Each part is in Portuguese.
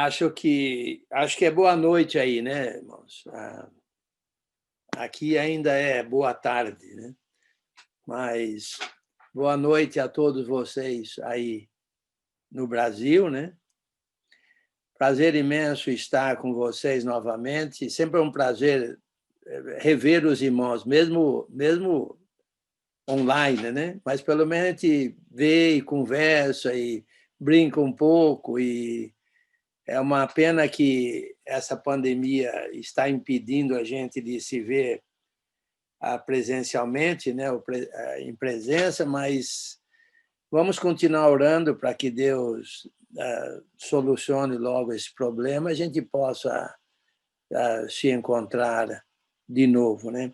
Acho que é boa noite aí, né, irmãos? Aqui ainda é boa tarde, né? Mas boa noite a todos vocês aí no Brasil, né? Prazer imenso estar com vocês novamente. Sempre é um prazer rever os irmãos, mesmo online, né? Mas pelo menos a gente vê e conversa e brinca um pouco. E é uma pena que essa pandemia está impedindo a gente de se ver presencialmente, né? Em presença, mas vamos continuar orando para que Deus solucione logo esse problema, a gente possa se encontrar de novo, né?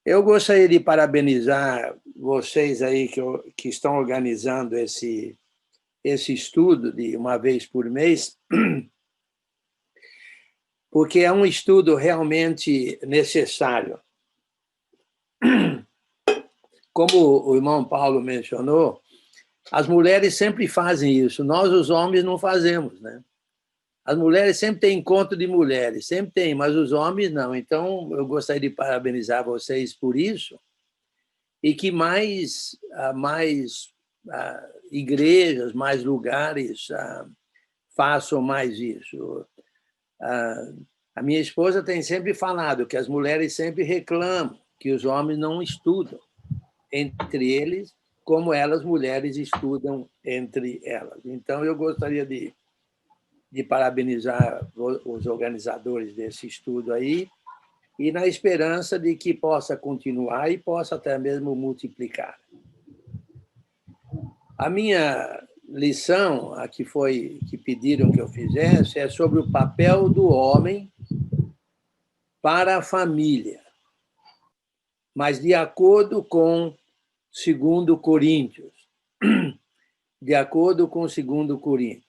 Eu gostaria de parabenizar vocês aí que estão organizando esse estudo de uma vez por mês, porque é um estudo realmente necessário. Como o irmão Paulo mencionou, as mulheres sempre fazem isso, nós, os homens, não fazemos, né? As mulheres sempre têm encontro de mulheres, sempre tem, mas os homens não. Então, eu gostaria de parabenizar vocês por isso e que mais igrejas, mais lugares façam mais isso. A minha esposa tem sempre falado que as mulheres sempre reclamam que os homens não estudam entre eles como elas, mulheres, estudam entre elas. Então, eu gostaria de parabenizar os organizadores desse estudo aí e na esperança de que possa continuar e possa até mesmo multiplicar. A minha lição, a que pediram que eu fizesse, é sobre o papel do homem para a família, mas de acordo com 2 Coríntios. De acordo com 2 Coríntios.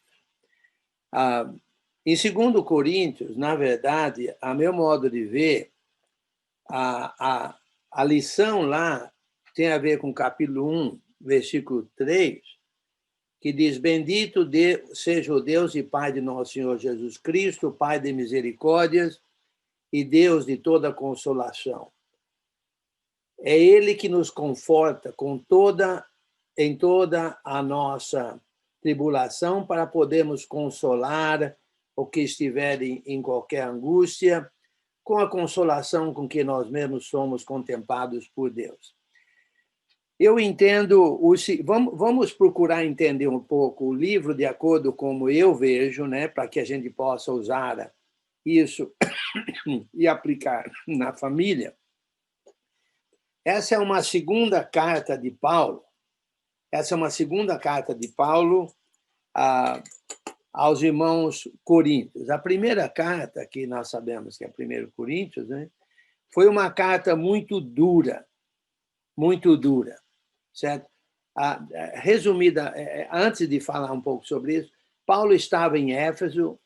Em 2 Coríntios, na verdade, a meu modo de ver, a lição lá tem a ver com capítulo 1, versículo 3, que diz: Bendito seja o Deus e Pai de nosso Senhor Jesus Cristo, Pai de misericórdias e Deus de toda consolação. É Ele que nos conforta em toda a nossa tribulação, para podermos consolar o que estiver em qualquer angústia, com a consolação com que nós mesmos somos contemplados por Deus. Eu entendo, vamos procurar entender um pouco o livro de acordo com como eu vejo, né, para que a gente possa usar isso e aplicar na família. Essa é uma segunda carta de Paulo. Essa é uma segunda carta de Paulo aos irmãos coríntios. A primeira carta, que nós sabemos que é 1 Coríntios, né, foi uma carta muito dura, certo? Resumida, antes de falar um pouco sobre isso, Paulo estava em Éfeso,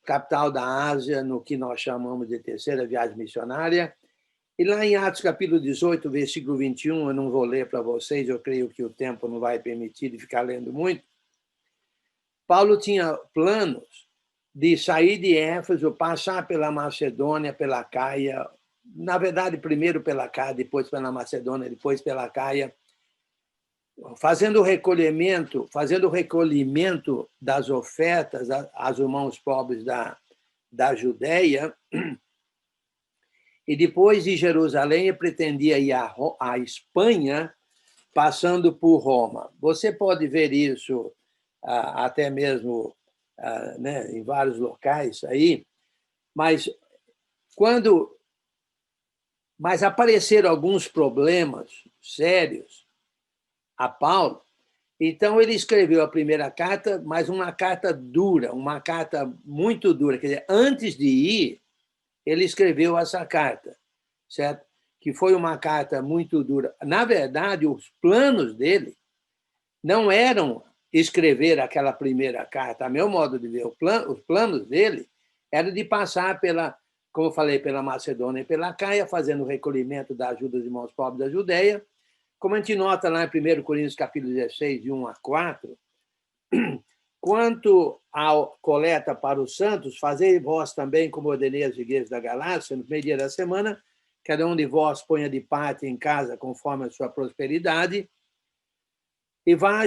capital da Ásia, no que nós chamamos de terceira viagem missionária, e lá em Atos capítulo 18, versículo 21, eu não vou ler para vocês, eu creio que o tempo não vai permitir de ficar lendo muito. Paulo tinha planos de sair de Éfeso, passar pela Macedônia, pela Caia, na verdade, primeiro pela Caia, depois pela Macedônia, depois pela Caia, fazendo o recolhimento das ofertas aos irmãos pobres da Judéia. E depois de Jerusalém, ele pretendia ir à Espanha, passando por Roma. Você pode ver isso até mesmo né, em vários locais aí, mas apareceram alguns problemas sérios a Paulo, então ele escreveu a primeira carta, mas uma carta dura, uma carta muito dura. Quer dizer, antes de ir, ele escreveu essa carta, certo? Que foi uma carta muito dura. Na verdade, os planos dele não eram escrever aquela primeira carta. A meu modo de ver, os planos dele eram de passar como eu falei, pela Macedônia e pela Caia, fazendo o recolhimento da ajuda dos irmãos pobres da Judeia. Como a gente nota lá em 1 Coríntios capítulo 16, de 1 a 4, Quanto à coleta para os santos, fazei vós também como ordenei às igrejas da Galácia, no primeiro dia da semana, cada um de vós ponha de parte em casa conforme a sua prosperidade, e vá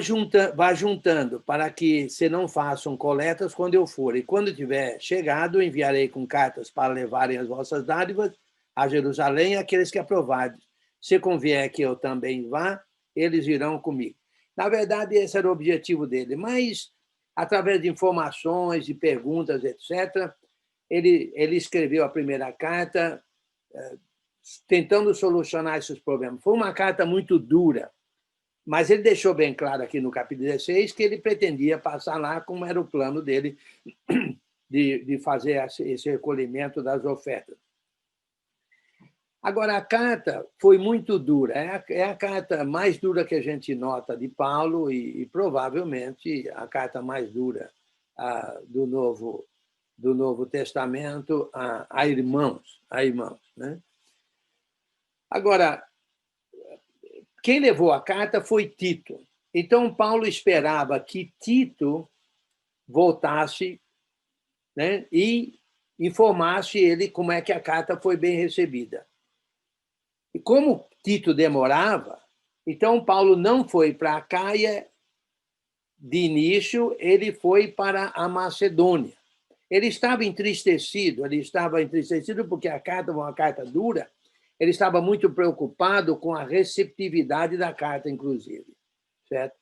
juntando, para que se não façam coletas quando eu for. E quando tiver chegado, enviarei com cartas para levarem as vossas dádivas a Jerusalém, aqueles que aprovarem. Se convier que eu também vá, eles irão comigo. Na verdade, esse era o objetivo dele, mas, através de informações, de perguntas, etc., ele escreveu a primeira carta tentando solucionar esses problemas. Foi uma carta muito dura, mas ele deixou bem claro aqui no capítulo 16 que ele pretendia passar lá como era o plano dele de fazer esse recolhimento das ofertas. Agora, a carta foi muito dura. É a carta mais dura que a gente nota de Paulo e provavelmente a carta mais dura do Novo Testamento a irmãos. Né? Agora, quem levou a carta foi Tito. Então, Paulo esperava que Tito voltasse, né, e informasse ele como é que a carta foi bem recebida. E como Tito demorava, então Paulo não foi para a Caia de início, ele foi para a Macedônia. Ele estava entristecido porque a carta foi uma carta dura, ele estava muito preocupado com a receptividade da carta, inclusive. Certo?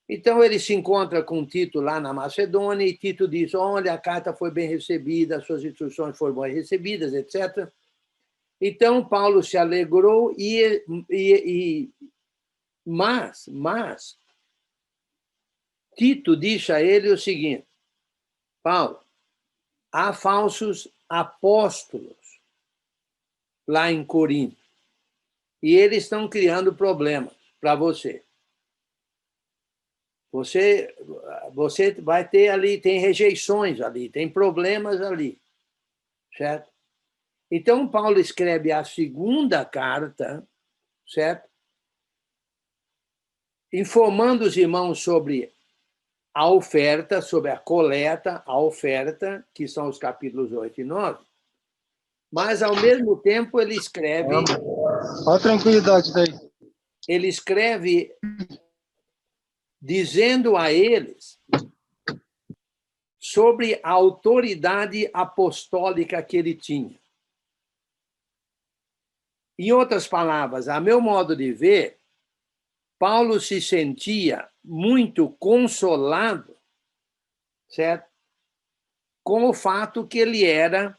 Então, ele se encontra com Tito lá na Macedônia e Tito diz, olha, a carta foi bem recebida, as suas instruções foram bem recebidas, etc. Então, Paulo se alegrou, mas Tito disse a ele o seguinte, Paulo, há falsos apóstolos lá em Corinto e eles estão criando problemas para você. Você vai ter ali, tem rejeições ali, tem problemas ali, certo? Então, Paulo escreve a segunda carta, certo? Informando os irmãos sobre a oferta, sobre a coleta, a oferta, que são os capítulos 8 e 9, mas, ao mesmo tempo, ele escreve... Olha a tranquilidade daí. Ele escreve dizendo a eles sobre a autoridade apostólica que ele tinha. Em outras palavras, a meu modo de ver, Paulo se sentia muito consolado, certo? Com o fato que ele era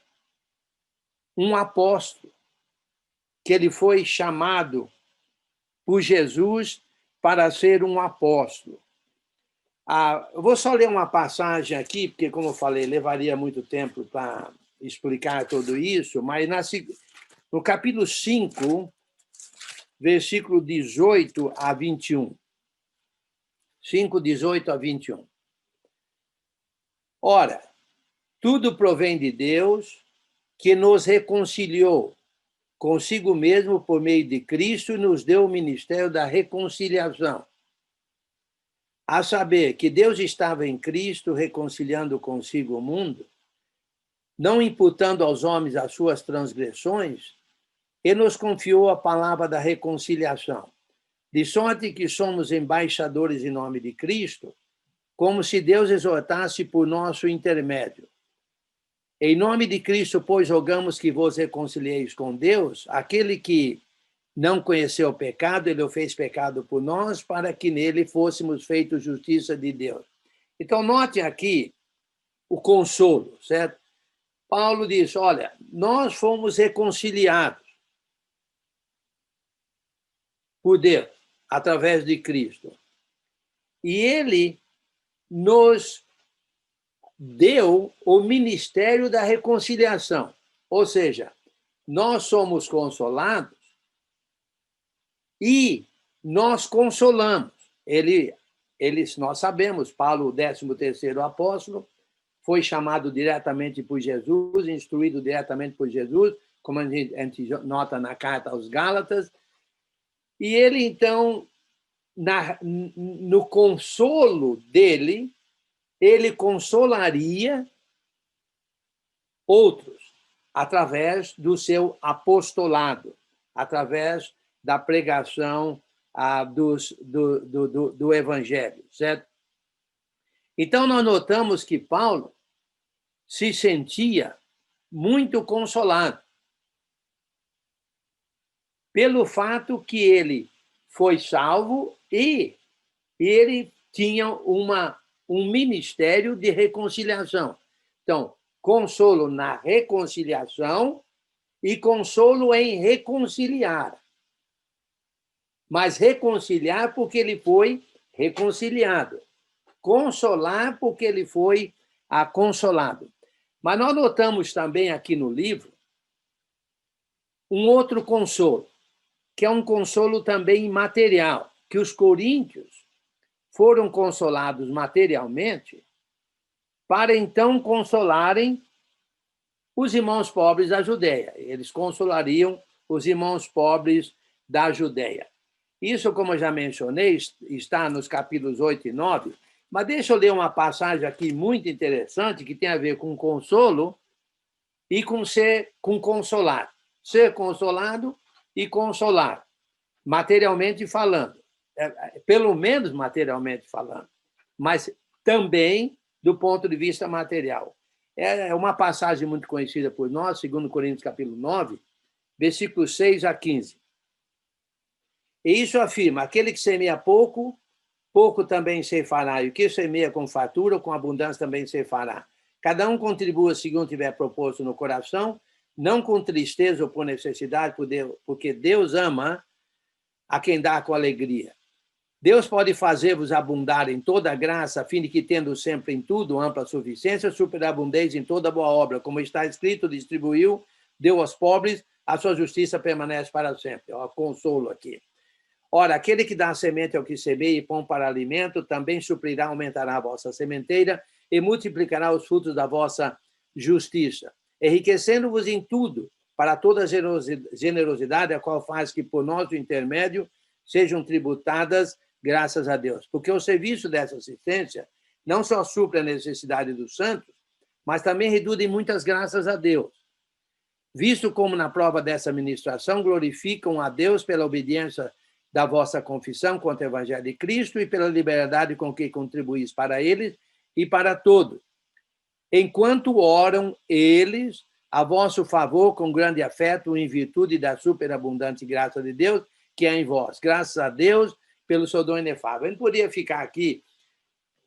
um apóstolo, que ele foi chamado por Jesus para ser um apóstolo. Eu vou só ler uma passagem aqui, porque, como eu falei, levaria muito tempo para explicar tudo isso, mas no capítulo 5, versículo 18 a 21. 5, 18 a 21. Ora, tudo provém de Deus, que nos reconciliou consigo mesmo por meio de Cristo e nos deu o ministério da reconciliação. A saber, que Deus estava em Cristo reconciliando consigo o mundo, não imputando aos homens as suas transgressões, e nos confiou a palavra da reconciliação. De sorte que somos embaixadores em nome de Cristo, como se Deus exortasse por nosso intermédio. Em nome de Cristo, pois, rogamos que vos reconcilieis com Deus, aquele que não conheceu o pecado, ele o fez pecado por nós, para que nele fôssemos feitos justiça de Deus. Então, notem aqui o consolo, certo? Paulo diz, olha, nós fomos reconciliados por Deus, através de Cristo. E ele nos deu o ministério da reconciliação. Ou seja, nós somos consolados e nós consolamos. Nós sabemos, Paulo, o 13º apóstolo, foi chamado diretamente por Jesus, instruído diretamente por Jesus, como a gente nota na carta aos Gálatas, e ele, então, no consolo dele, ele consolaria outros através do seu apostolado, através da pregação do Evangelho, certo? Então, nós notamos que Paulo se sentia muito consolado pelo fato que ele foi salvo e ele tinha um ministério de reconciliação. Então, consolo na reconciliação e consolo em reconciliar. Mas reconciliar porque ele foi reconciliado. Consolar porque ele foi consolado. Mas nós notamos também aqui no livro um outro consolo, que é um consolo também material, que os coríntios foram consolados materialmente para então consolarem os irmãos pobres da Judéia. Eles consolariam os irmãos pobres da Judéia. Isso, como eu já mencionei, está nos capítulos 8 e 9, mas deixa eu ler uma passagem aqui muito interessante que tem a ver com consolo e com consolar. Ser consolado e consolar, materialmente falando. Pelo menos materialmente falando, mas também do ponto de vista material. É uma passagem muito conhecida por nós, 2 Coríntios capítulo 9, versículos 6 a 15. E isso afirma, aquele que semeia pouco, pouco também ceifará, e o que semeia com fartura, com abundância também ceifará. Cada um contribua segundo tiver proposto no coração, não com tristeza ou por necessidade, porque Deus ama a quem dá com alegria. Deus pode fazer-vos abundar em toda graça, a fim de que, tendo sempre em tudo ampla suficiência, superabundeis em toda boa obra. Como está escrito, distribuiu, deu aos pobres, a sua justiça permanece para sempre. Ó, consolo aqui. Ora, aquele que dá a semente ao que semeia e pão para alimento, também suprirá, aumentará a vossa sementeira e multiplicará os frutos da vossa justiça, enriquecendo-vos em tudo, para toda generosidade, a qual faz que, por nosso intermédio, sejam tributadas graças a Deus. Porque o serviço dessa assistência não só supre a necessidade dos santos, mas também reduz muitas graças a Deus. Visto como na prova dessa ministração glorificam a Deus pela obediência da vossa confissão contra o Evangelho de Cristo e pela liberdade com que contribuís para eles e para todos. Enquanto oram eles a vosso favor com grande afeto, em virtude da superabundante graça de Deus que é em vós. Graças a Deus pelo seu dom inefável. A gente poderia ficar aqui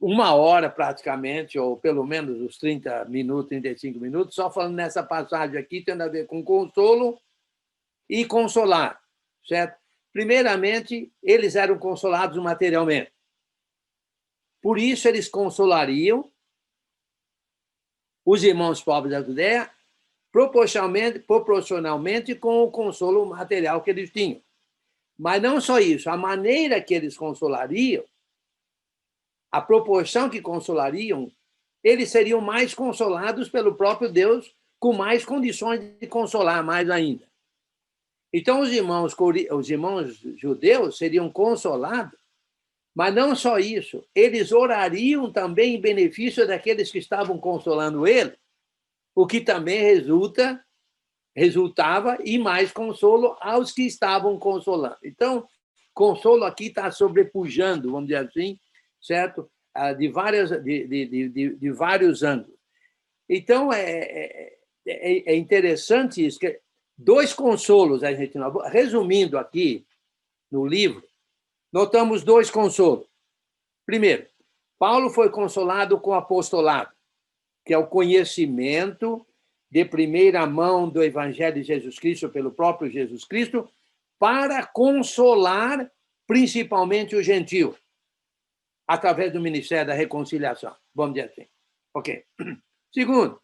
1 hora praticamente, ou pelo menos uns 30 minutos, 35 minutos, só falando nessa passagem aqui, tendo a ver com consolo e consolar, certo? Primeiramente, eles eram consolados materialmente. Por isso, eles consolariam os irmãos pobres da Judéia proporcionalmente com o consolo material que eles tinham. Mas não só isso, a maneira que eles consolariam, a proporção que consolariam, eles seriam mais consolados pelo próprio Deus, com mais condições de consolar mais ainda. Então, os irmãos judeus seriam consolados, mas não só isso, eles orariam também em benefício daqueles que estavam consolando ele, o que também resultava em mais consolo aos que estavam consolando. Então, consolo aqui está sobrepujando, vamos dizer assim, certo? De vários ângulos. Então, é interessante isso, que 2 consolos, a gente, resumindo aqui no livro, notamos 2 consolos. Primeiro, Paulo foi consolado com o apostolado, que é o conhecimento de primeira mão do Evangelho de Jesus Cristo, pelo próprio Jesus Cristo, para consolar principalmente os gentios, através do ministério da reconciliação. Vamos dizer assim. Ok. Segundo,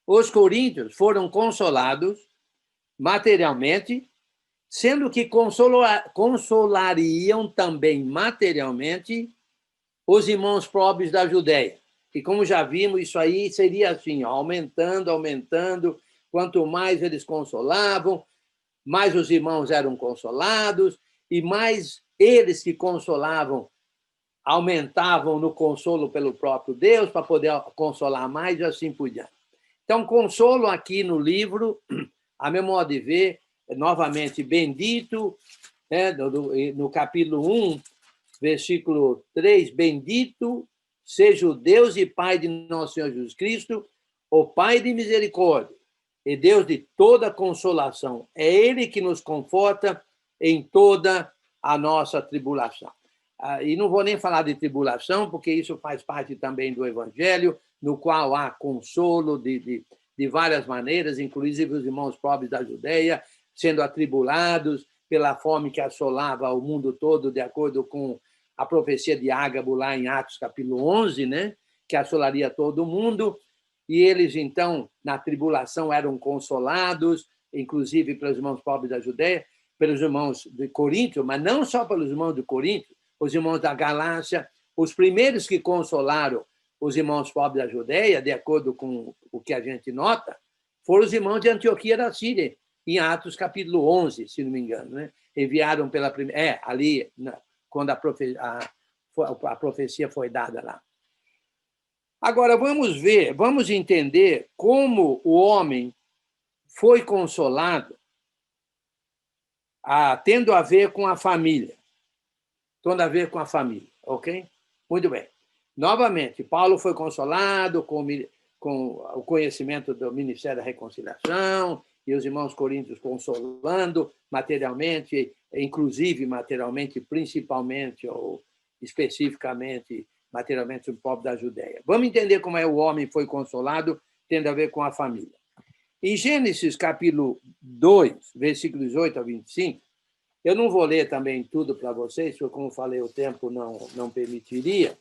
os coríntios foram consolados materialmente, sendo que consolariam também materialmente os irmãos pobres da Judéia. E como já vimos, isso aí seria assim, aumentando. Quanto mais eles consolavam, mais os irmãos eram consolados, e mais eles que consolavam aumentavam no consolo pelo próprio Deus para poder consolar mais e assim por diante. Então, consolo aqui no livro, a meu modo de ver, novamente, bendito, né, no capítulo 1, versículo 3, bendito seja o Deus e Pai de nosso Senhor Jesus Cristo, o Pai de misericórdia e Deus de toda consolação. É Ele que nos conforta em toda a nossa tribulação. E não vou nem falar de tribulação, porque isso faz parte também do Evangelho, no qual há consolo de várias maneiras, inclusive os irmãos pobres da Judeia, sendo atribulados pela fome que assolava o mundo todo, de acordo com a profecia de Ágabo, lá em Atos, capítulo 11, né? Que assolaria todo o mundo. E eles, então, na tribulação, eram consolados, inclusive pelos irmãos pobres da Judeia, pelos irmãos de Corinto, mas não só pelos irmãos de Corinto, os irmãos da Galácia, os primeiros que consolaram os irmãos pobres da Judeia, de acordo com o que a gente nota, foram os irmãos de Antioquia da Síria, em Atos capítulo 11, se não me engano. Né? Enviaram pela primeira... ali, quando a profecia foi dada lá. Agora, vamos ver, vamos entender como o homem foi consolado tendo a ver com a família. Tendo a ver com a família, ok? Muito bem. Novamente, Paulo foi consolado com o conhecimento do Ministério da Reconciliação e os irmãos coríntios consolando materialmente, inclusive materialmente, principalmente ou especificamente materialmente o povo da Judéia. Vamos entender como o homem foi consolado, tendo a ver com a família. Em Gênesis, capítulo 2, versículos 8 a 25, eu não vou ler também tudo para vocês, porque, como falei, o tempo não permitiria,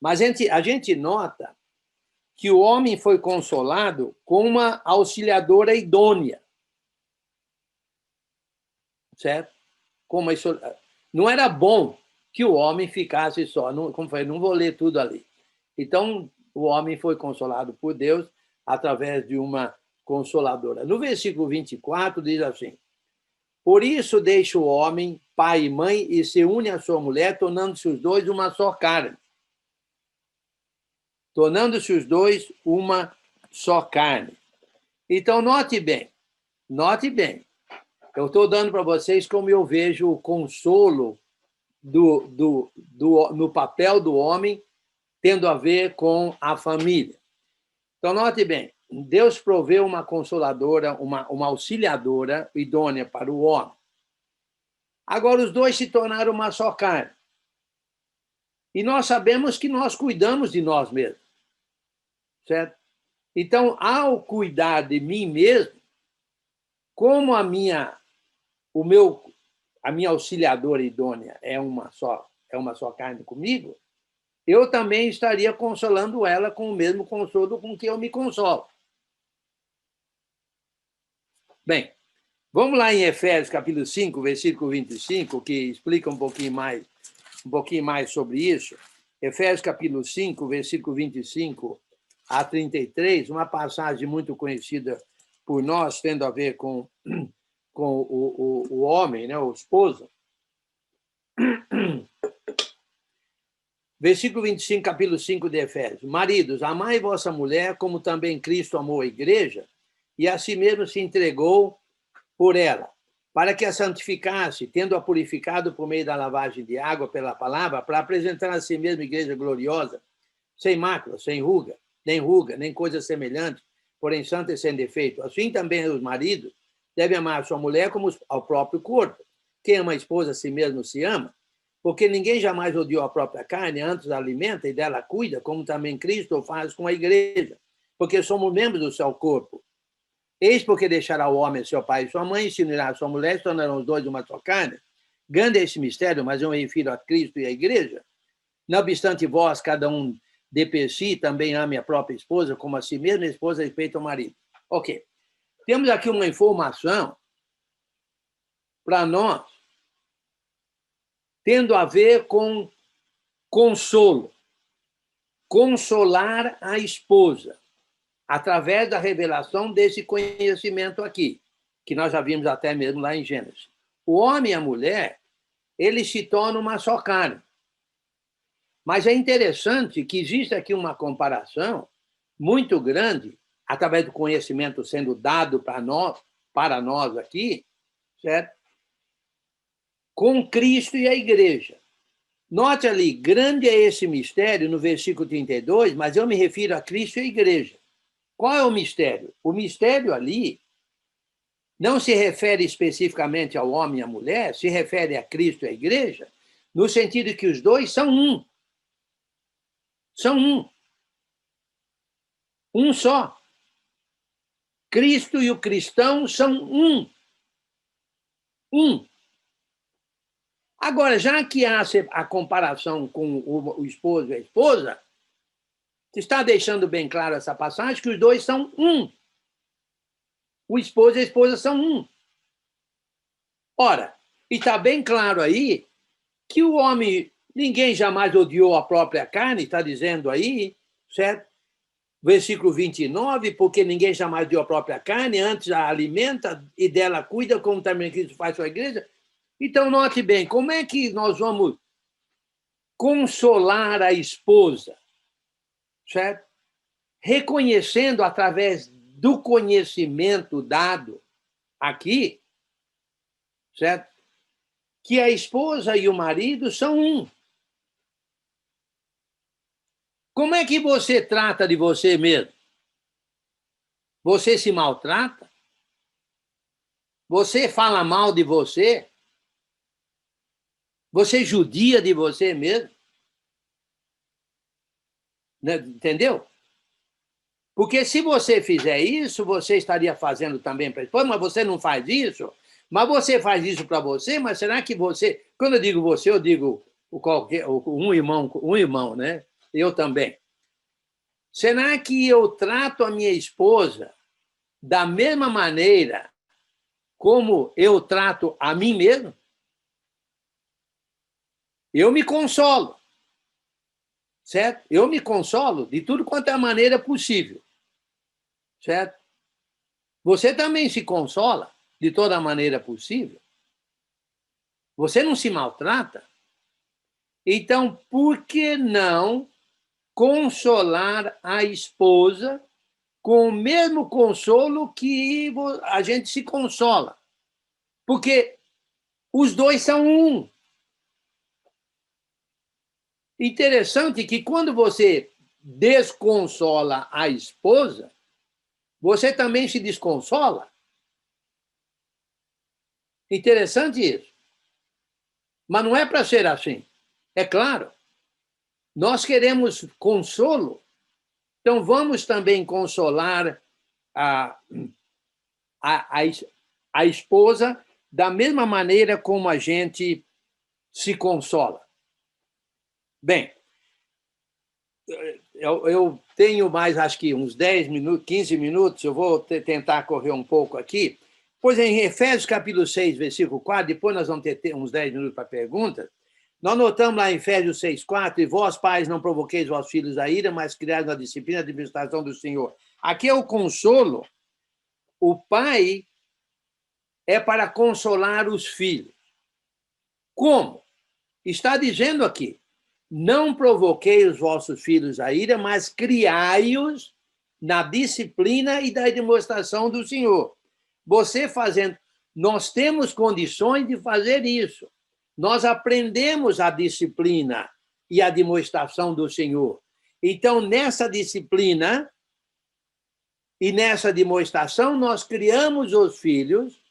mas a gente nota que o homem foi consolado com uma auxiliadora idônea. Certo? Não era bom que o homem ficasse só. Como falei, não vou ler tudo ali. Então, o homem foi consolado por Deus através de uma consoladora. No versículo 24, diz assim: por isso deixa o homem, pai e mãe, e se une à sua mulher, tornando-se os dois uma só carne. Tornando-se os dois uma só carne. Então, note bem. Eu estou dando para vocês como eu vejo o consolo no papel do homem tendo a ver com a família. Então, note bem, Deus proveu uma consoladora, uma auxiliadora idônea para o homem. Agora, os dois se tornaram uma só carne. E nós sabemos que nós cuidamos de nós mesmos. Certo? Então, ao cuidar de mim mesmo, como a minha auxiliadora idônea é uma só carne comigo, eu também estaria consolando ela com o mesmo consolo com que eu me consolo. Bem, vamos lá em Efésios, capítulo 5, versículo 25, que explica um pouquinho mais sobre isso. Efésios, capítulo 5, versículo 25 a 33, uma passagem muito conhecida por nós, tendo a ver com o homem, né, o esposo. Versículo 25, capítulo 5 de Efésios. Maridos, amai vossa mulher, como também Cristo amou a igreja, e a si mesmo se entregou por ela, para que a santificasse, tendo-a purificado por meio da lavagem de água pela palavra, para apresentar a si mesma igreja gloriosa, sem mácula, sem ruga, nem coisa semelhante, porém santa e sem defeito. Assim também os maridos devem amar a sua mulher como ao próprio corpo. Quem ama a esposa a si mesmo se ama, porque ninguém jamais odiou a própria carne, antes a alimenta e dela cuida, como também Cristo o faz com a igreja, porque somos membros do seu corpo. Eis porque deixará o homem seu pai e sua mãe, e se unirá a sua mulher, se tornarão os dois uma só carne. Grande é esse mistério, mas eu me refiro a Cristo e à igreja. Não obstante vós, cada um de per si, também ame a própria esposa, como a si mesma, a esposa respeita o marido. Ok. Temos aqui uma informação para nós, tendo a ver com consolo. Consolar a esposa, através da revelação desse conhecimento aqui, que nós já vimos até mesmo lá em Gênesis. O homem e a mulher, eles se tornam uma só carne. Mas é interessante que existe aqui uma comparação muito grande, através do conhecimento sendo dado para nós aqui, certo? Com Cristo e a igreja. Note ali, grande é esse mistério, no versículo 32, mas eu me refiro a Cristo e a igreja. Qual é o mistério? O mistério ali não se refere especificamente ao homem e à mulher, se refere a Cristo e a igreja, no sentido que os dois são um. São um. Um só. Cristo e o cristão são um. Um. Agora, já que há a comparação com o esposo e a esposa, está deixando bem claro essa passagem que os dois são um. O esposo e a esposa são um. Ora, está bem claro aí que o homem, ninguém jamais odiou a própria carne, está dizendo aí, certo? Versículo 29, porque ninguém jamais odiou a própria carne, antes a alimenta e dela cuida, como também Cristo faz sua igreja. Então, note bem, como é que nós vamos consolar a esposa, certo? Reconhecendo através do conhecimento dado aqui, certo? Que a esposa e o marido são um. Como é que você trata de você mesmo? Você se maltrata? Você fala mal de você? Você judia de você mesmo? Entendeu? Porque se você fizer isso, você estaria fazendo também para a esposa, mas você não faz isso. Mas você faz isso para você, mas será que você... Quando eu digo você, eu digo um irmão, né? Eu também. Será que eu trato a minha esposa da mesma maneira como eu trato a mim mesmo? Eu me consolo, certo? Eu me consolo de tudo quanto é maneira possível, certo? Você também se consola de toda maneira possível? Você não se maltrata? Então, por que não consolar a esposa com o mesmo consolo que a gente se consola? Porque os dois são um. Interessante que quando você desconsola a esposa, você também se desconsola. Interessante isso. Mas não é para ser assim. É claro. Nós queremos consolo, então vamos também consolar a, a, a, a esposa da mesma maneira como a gente se consola. Bem, eu tenho mais, acho que uns 10 minutos, 15 minutos, eu vou tentar correr um pouco aqui. Pois em Efésios capítulo 6, versículo 4, depois nós vamos ter uns 10 minutos para perguntas, nós notamos lá em Efésios 6, 4, e vós, pais, não provoqueis vossos filhos a ira, mas criados na disciplina e administração do Senhor. Aqui é o consolo. O pai é para consolar os filhos. Como? Está dizendo aqui, não provoquei os vossos filhos a ira, mas criai-os na disciplina e da demonstração do Senhor. Você fazendo, nós temos condições de fazer isso. Nós aprendemos a disciplina e a demonstração do Senhor. Então, nessa disciplina e nessa demonstração, nós criamos os filhos.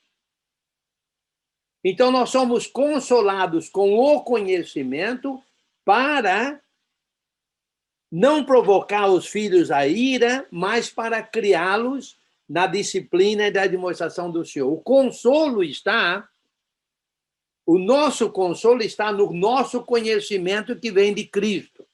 Então, nós somos consolados com o conhecimento para não provocar os filhos a ira, mas para criá-los na disciplina e da demonstração do Senhor. O consolo está, o nosso consolo está no nosso conhecimento que vem de Cristo.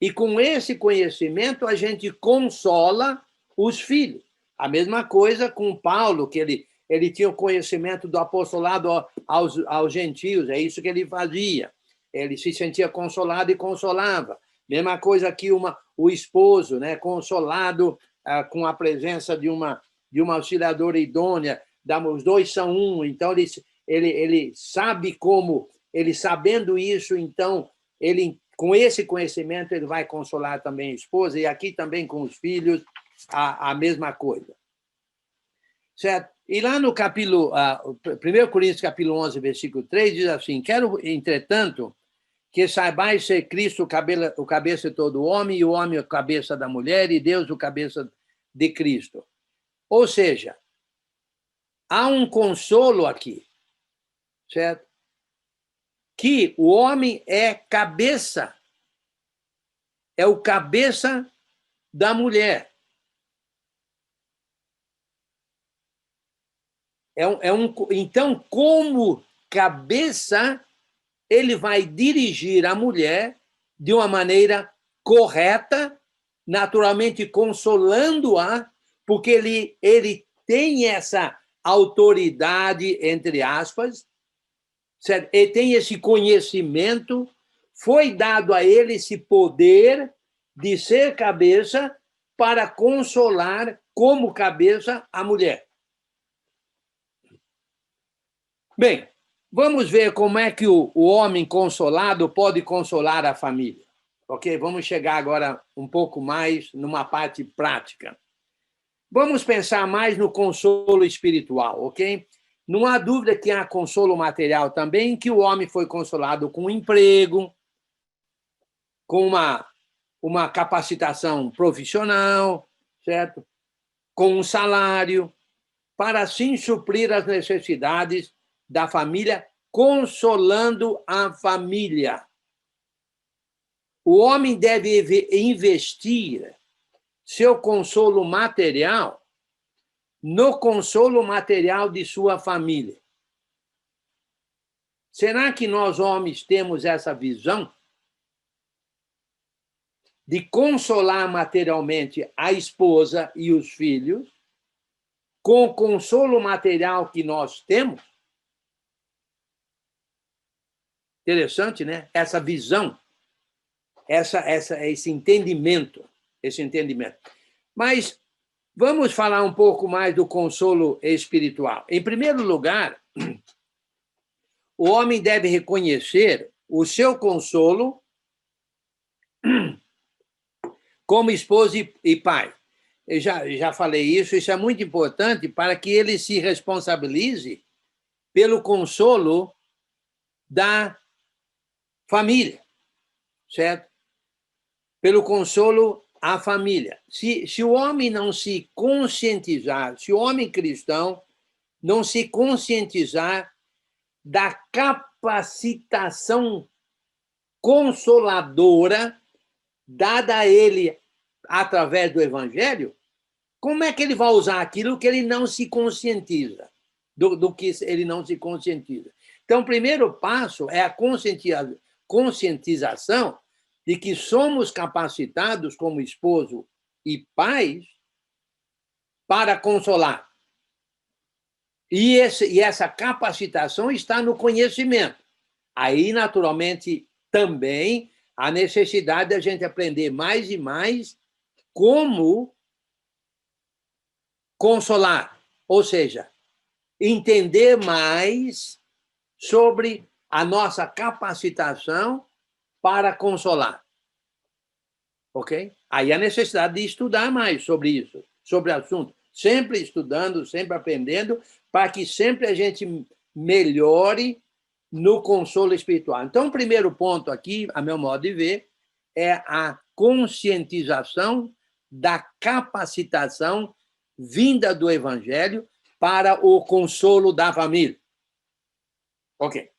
E com esse conhecimento a gente consola os filhos. A mesma coisa com Paulo, que ele tinha o conhecimento do apostolado aos gentios, é isso que ele fazia. Ele se sentia consolado e consolava. Mesma coisa que o esposo, né, consolado com a presença de uma auxiliadora idônea, os dois são um, então ele sabe como, ele sabendo isso, então ele com esse conhecimento, ele vai consolar também a esposa, e aqui também com os filhos, a mesma coisa. Certo? E lá no capítulo, 1 Coríntios, capítulo 11, versículo 3, diz assim: quero, entretanto, que saibais ser Cristo o cabeça de todo homem, e o homem a cabeça da mulher, e Deus o cabeça de Cristo. Ou seja, há um consolo aqui, certo? Que o homem é cabeça, é o cabeça da mulher. Então, como cabeça, ele vai dirigir a mulher de uma maneira correta, naturalmente consolando-a, porque ele tem essa autoridade, entre aspas, certo? Ele tem esse conhecimento, foi dado a ele esse poder de ser cabeça para consolar como cabeça a mulher. Bem, vamos ver como é que o homem consolado pode consolar a família. Ok? Vamos chegar agora um pouco mais numa parte prática. Vamos pensar mais no consolo espiritual, ok? Não há dúvida que há consolo material também, que o homem foi consolado com um emprego, com uma capacitação profissional, certo? Com um salário, para assim suprir as necessidades da família, consolando a família. O homem deve investir seu consolo material no consolo material de sua família. Será que nós, homens, temos essa visão de consolar materialmente a esposa e os filhos com o consolo material que nós temos? Interessante, né? Essa visão, esse entendimento. Mas vamos falar um pouco mais do consolo espiritual. Em primeiro lugar, o homem deve reconhecer o seu consolo como esposo e pai. Eu já falei isso é muito importante para que ele se responsabilize pelo consolo da família, certo? Pelo consolo à família. Se o homem não se conscientizar, se o homem cristão não se conscientizar da capacitação consoladora dada a ele através do Evangelho, como é que ele vai usar aquilo que ele não se conscientiza? Do que ele não se conscientiza. Então, o primeiro passo é a conscientização de que somos capacitados como esposo e pais para consolar. E essa capacitação está no conhecimento. Aí, naturalmente, também a necessidade de a gente aprender mais e mais como consolar, ou seja, entender mais sobre a nossa capacitação para consolar. Ok? Aí a necessidade de estudar mais sobre isso, sobre o assunto. Sempre estudando, sempre aprendendo, para que sempre a gente melhore no consolo espiritual. Então, o primeiro ponto aqui, a meu modo de ver, é a conscientização da capacitação vinda do Evangelho para o consolo da família. Ok.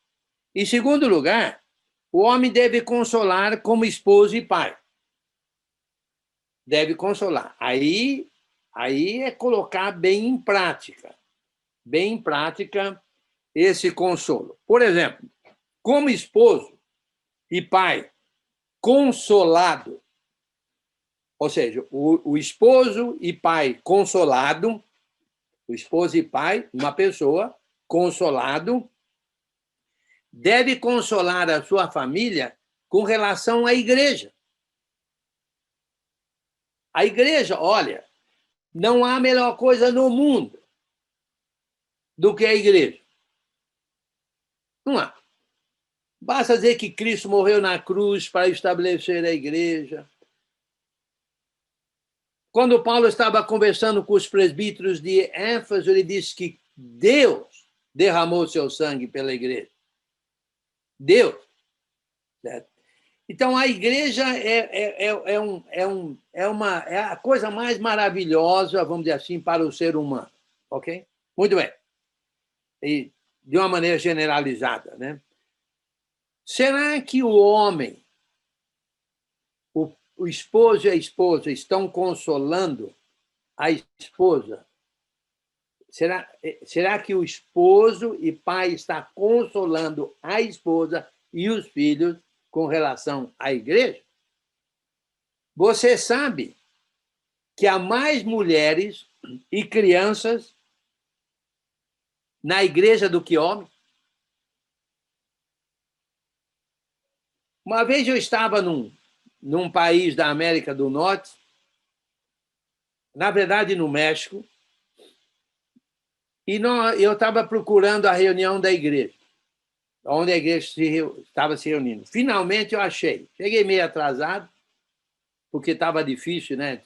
Em segundo lugar, o homem deve consolar como esposo e pai. Deve consolar. Aí é colocar bem em prática esse consolo. Por exemplo, como esposo e pai consolado, ou seja, o esposo e pai consolado, o esposo e pai, uma pessoa consolado, deve consolar a sua família com relação à igreja. A igreja, olha, não há melhor coisa no mundo do que a igreja. Não há. Basta dizer que Cristo morreu na cruz para estabelecer a igreja. Quando Paulo estava conversando com os presbíteros de Éfeso, ele disse que Deus derramou seu sangue pela igreja. Deus. Certo? Então, a igreja é a coisa mais maravilhosa, vamos dizer assim, para o ser humano. Ok? Muito bem. E de uma maneira generalizada, né? Será que o homem, o esposo e a esposa estão consolando a esposa? Será que o esposo e pai está consolando a esposa e os filhos com relação à igreja? Você sabe que há mais mulheres e crianças na igreja do que homens? Uma vez eu estava num país da América do Norte, na verdade no México, e eu estava procurando a reunião da igreja, onde a igreja estava se reunindo. Finalmente eu achei. Cheguei meio atrasado, porque estava difícil, né?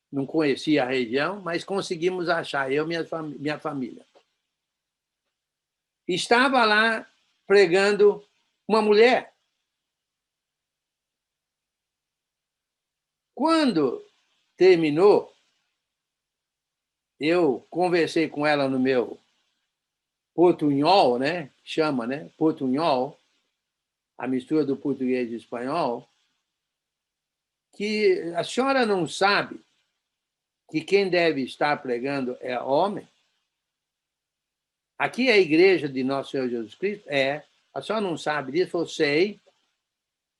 Não conhecia a região, mas conseguimos achar, eu e minha família. Estava lá pregando uma mulher. Quando terminou, eu conversei com ela no meu portunhol, né? Chama, né? Portunhol, a mistura do português e espanhol, que a senhora não sabe que quem deve estar pregando é homem? Aqui é a igreja de Nosso Senhor Jesus Cristo? É. A senhora não sabe disso? Eu sei.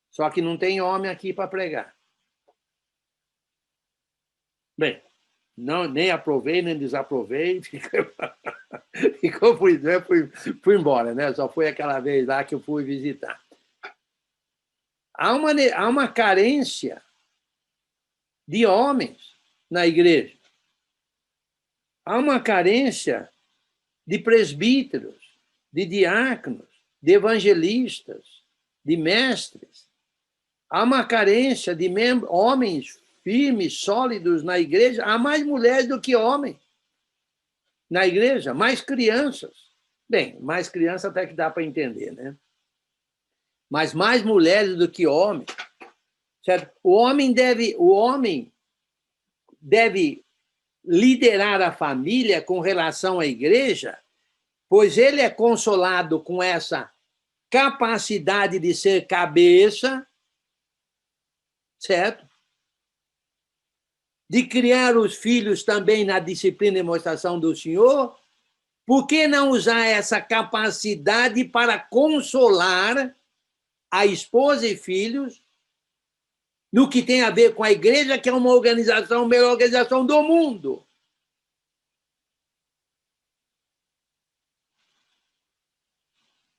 Só que não tem homem aqui para pregar. Bem, não, nem aprovei, nem desaprovei. Fui embora, né? Só foi aquela vez lá que eu fui visitar. Há uma carência de homens na igreja. Há uma carência de presbíteros, de diáconos, de evangelistas, de mestres. Há uma carência de homens firmes, sólidos na igreja. Há mais mulheres do que homens na igreja, mais crianças. Bem, mais crianças até que dá para entender, né? Mas mais mulheres do que homens. Certo? O homem deve liderar a família com relação à igreja, pois ele é consolado com essa capacidade de ser cabeça, certo? De criar os filhos também na disciplina e demonstração do Senhor. Por que não usar essa capacidade para consolar a esposa e filhos no que tem a ver com a igreja, que é uma organização, a melhor organização do mundo?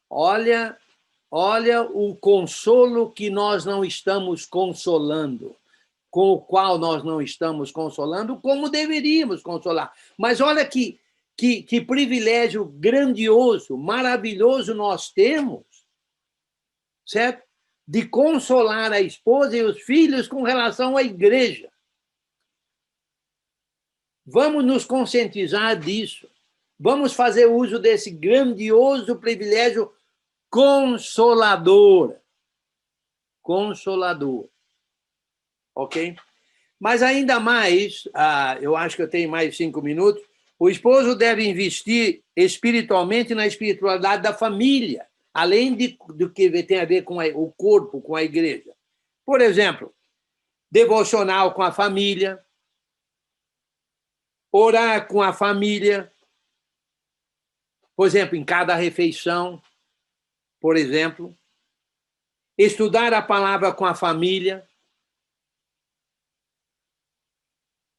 Olha o consolo que nós não estamos consolando, com o qual nós não estamos consolando, como deveríamos consolar. Mas olha que privilégio grandioso, maravilhoso nós temos, certo? De consolar a esposa e os filhos com relação à igreja. Vamos nos conscientizar disso. Vamos fazer uso desse grandioso privilégio consolador. Consolador. Ok? Mas ainda mais, eu acho que eu tenho mais 5 minutos, o esposo deve investir espiritualmente na espiritualidade da família, além do que tem a ver com o corpo, com a igreja. Por exemplo, devocional com a família, orar com a família, por exemplo, em cada refeição, por exemplo, estudar a palavra com a família.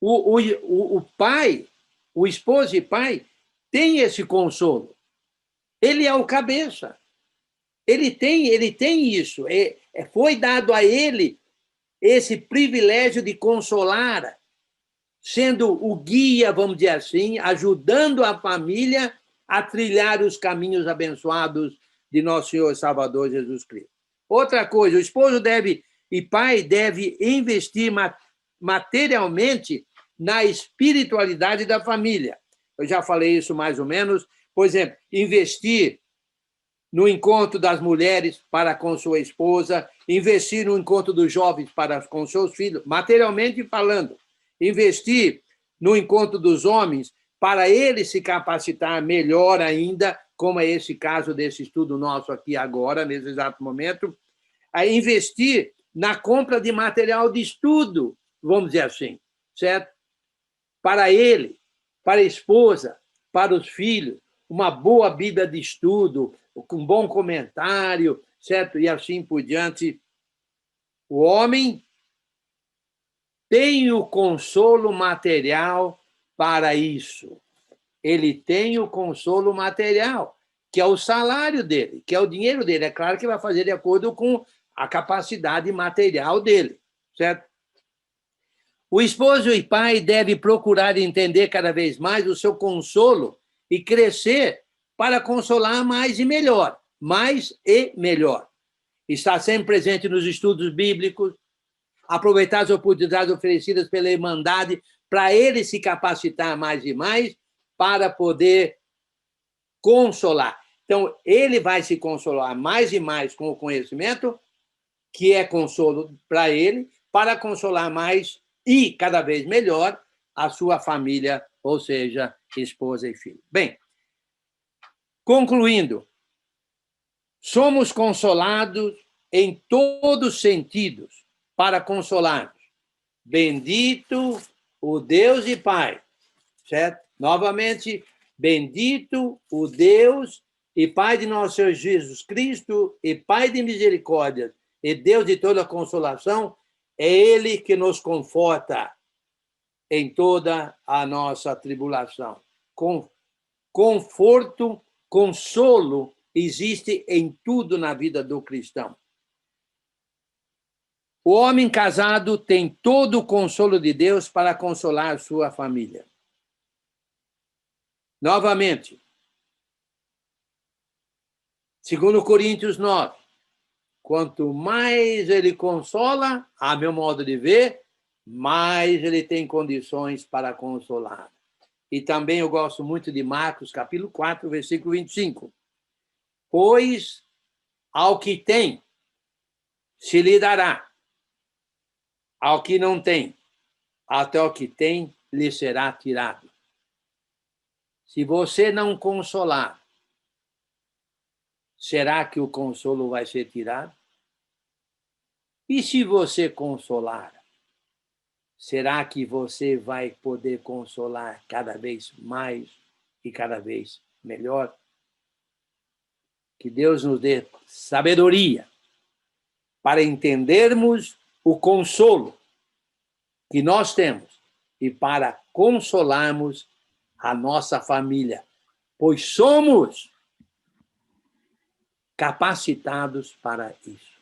O pai, o esposo e pai, tem esse consolo. Ele é o cabeça. Ele tem isso. Foi dado a ele esse privilégio de consolar, sendo o guia, vamos dizer assim, ajudando a família a trilhar os caminhos abençoados de nosso Senhor e Salvador Jesus Cristo. Outra coisa, o esposo e pai deve investir materialmente na espiritualidade da família. Eu já falei isso mais ou menos. Por exemplo, investir no encontro das mulheres para com sua esposa, investir no encontro dos jovens para com seus filhos, materialmente falando. Investir no encontro dos homens para eles se capacitar melhor ainda, como é esse caso desse estudo nosso aqui agora, nesse exato momento, a investir na compra de material de estudo, vamos dizer assim, certo? Para ele, para a esposa, para os filhos, uma boa Bíblia de estudo, com bom comentário, certo? E assim por diante. O homem tem o consolo material para isso. Ele tem o consolo material, que é o salário dele, que é o dinheiro dele. É claro que vai fazer de acordo com a capacidade material dele, certo? O esposo e pai deve procurar entender cada vez mais o seu consolo e crescer para consolar mais e melhor, mais e melhor. Estar sempre presente nos estudos bíblicos, aproveitar as oportunidades oferecidas pela Irmandade para ele se capacitar mais e mais para poder consolar. Então, ele vai se consolar mais e mais com o conhecimento, que é consolo para ele, para consolar mais e cada vez melhor a sua família, ou seja, esposa e filho. Bem, concluindo, somos consolados em todos os sentidos para consolarmos. Bendito o Deus e Pai, certo? Novamente, bendito o Deus e Pai de nosso Senhor Jesus Cristo e Pai de misericórdia e Deus de toda consolação, é Ele que nos conforta em toda a nossa tribulação. Conforto, consolo existe em tudo na vida do cristão. O homem casado tem todo o consolo de Deus para consolar sua família. Novamente, 2 Coríntios 9, quanto mais ele consola, a meu modo de ver, mais ele tem condições para consolar. E também eu gosto muito de Marcos, capítulo 4, versículo 25. Pois ao que tem, se lhe dará. Ao que não tem, até o que tem, lhe será tirado. Se você não consolar, será que o consolo vai ser tirado? E se você consolar, será que você vai poder consolar cada vez mais e cada vez melhor? Que Deus nos dê sabedoria para entendermos o consolo que nós temos e para consolarmos a nossa família, pois somos capacitados para isso.